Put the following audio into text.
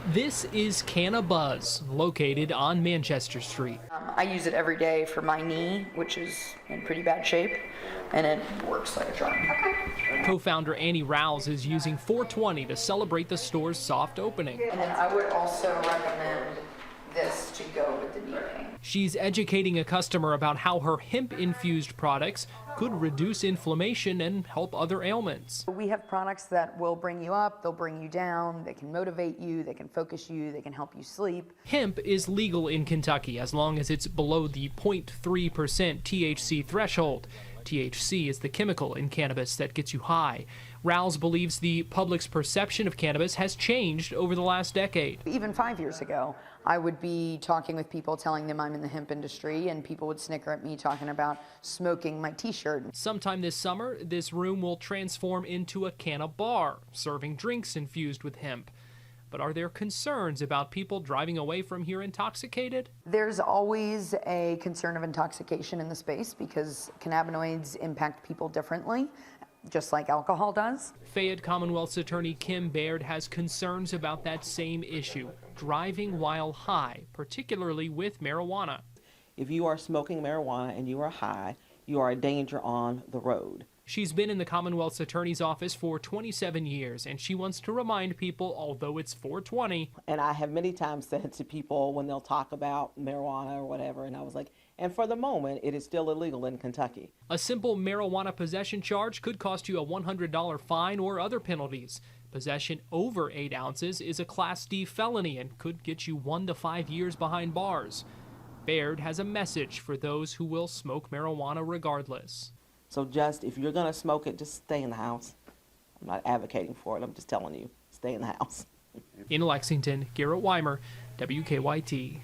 This is Cannabis, located on Manchester Street. I use it every day for my knee, which is in pretty bad shape, and it works like a charm. Co-founder Annie Rouse is using 420 to celebrate the store's soft opening. And then I would also recommend this to go with the knee pain. She's educating a customer about how her hemp-infused products could reduce inflammation and help other ailments. We have products that will bring you up, they'll bring you down, they can motivate you, they can focus you, they can help you sleep. Hemp is legal in Kentucky as long as it's below the 0.3% THC threshold. THC is the chemical in cannabis that gets you high. Rouse believes the public's perception of cannabis has changed over the last decade. Even 5 years ago, I would be talking with people, telling them I'm in the hemp industry, and people would snicker at me talking about smoking my t-shirt. Sometime this summer, this room will transform into a canna bar, serving drinks infused with hemp. But are there concerns about people driving away from here intoxicated? There's always a concern of intoxication in the space because cannabinoids impact people differently, just like alcohol does. Fayette Commonwealth's attorney Kim Baird has concerns about that same issue, driving while high, particularly with marijuana. If you are smoking marijuana and you are high, you are a danger on the road. She's been in the Commonwealth's attorney's office for 27 years, and she wants to remind people, although it's 420. And I have many times said to people when they'll talk about marijuana or whatever, and I was like, and for the moment, it is still illegal in Kentucky. A simple marijuana possession charge could cost you a $100 fine or other penalties. Possession over 8 ounces is a Class D felony and could get you 1 to 5 years behind bars. Baird has a message for those who will smoke marijuana regardless. So just, if you're going to smoke it, just stay in the house. I'm not advocating for it. I'm just telling you, stay in the house. In Lexington, Garrett Weimer, WKYT.